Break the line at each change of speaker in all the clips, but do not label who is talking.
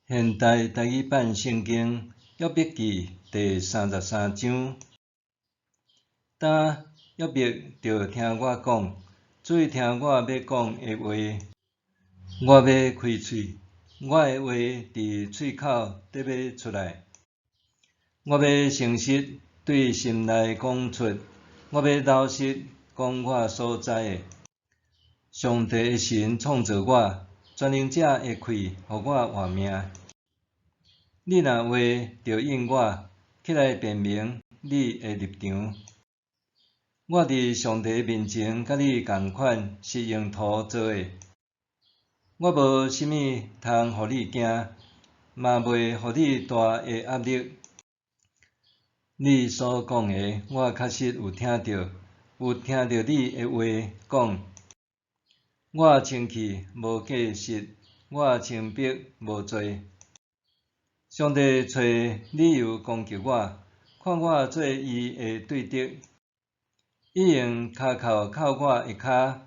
现代台语版圣经约伯记第33章。当约伯着听我讲，注意听我要讲的话。我要开喙，我的话伫喙口得要出来。我要诚实对心内讲出，我要老实讲我所知的。上帝的神创造我，全能者的气，互我活命。你若话着应我，起来辩明你的立场。我伫上帝面前，甲你共款，是用土做的。我无啥物通互你惊，嘛袂互你大的压力。你所讲的，我确实有听到，有听到你的话讲。我生气无过失，我轻蔑无罪。上帝找理由攻击我，看我做伊的对敌。伊用骹扣扣我的骹，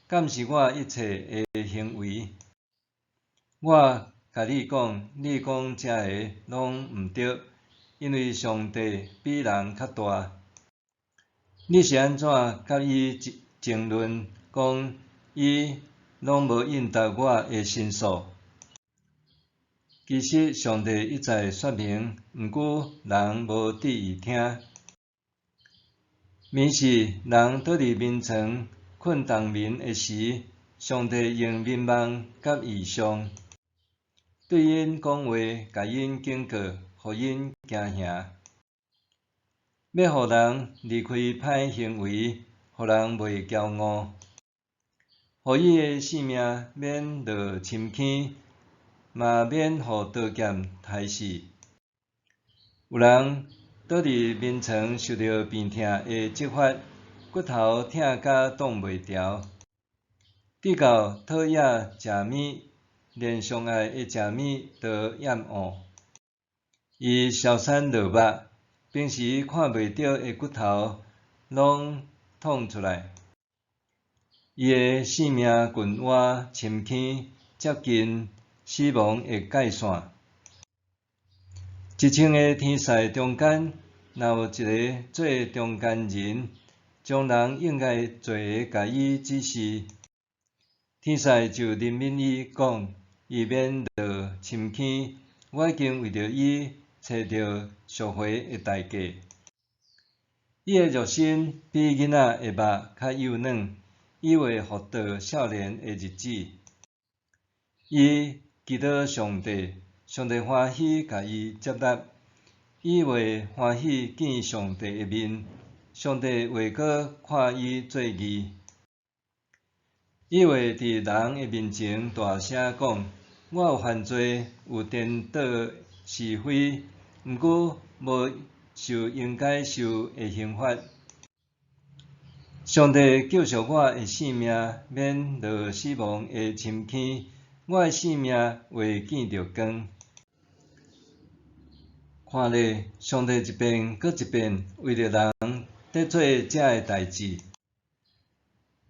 监视我一切的行为。我甲你讲，你讲这个拢毋对，因为上帝比人较大。你是安怎甲伊争论，讲伊拢无应答我的申诉？其实上帝一再说明，毋过人无注意听。眠是人倒伫眠床困冬眠的时，上帝用眠梦甲异象，对因讲话，甲因警告，互因惊吓，要互人离开歹行为，互人袂骄傲，互伊的性命免落深坑，嘛免互刀剑刣死。有人倒伫眠床受到病痛的激发，骨头疼甲挡袂牢，直到讨厌食物，连上爱的食物都厌恶。伊消散落目，平时看袂到的骨头拢捅出来。伊的性命困活深坑，接近死亡的界线。一千个天使中间，若有一个做中间人，将人应该做的甲伊指示。天使就怜悯伊，讲伊免落深坑，我已经为着伊找到赎回的代价。伊的肉身比囡仔的肉较幼嫩，伊会复到少年的日子。伊祈祷上帝，上帝欢喜甲伊接纳。伊会欢喜见上帝的面，上帝会阁看伊做义。伊会伫人的面前大声讲：我有犯罪，有颠倒是非，毋过无受应该受的刑罚。上帝救赎我的性命，免落死亡的深坑，我的性命会见着光。看咧，上帝一遍搁一遍为着人在做这个代志，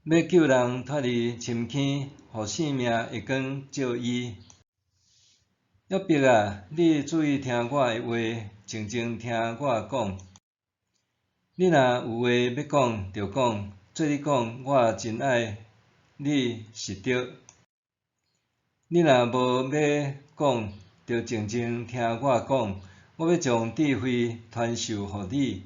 要救人脱离深坑，互生命的光照伊。约伯啊，你注意听我的话，静静听我讲。你若有话要讲，就讲。做你讲，我真爱你是对。你若无要讲，就静静听我讲。我要将智慧传授予你。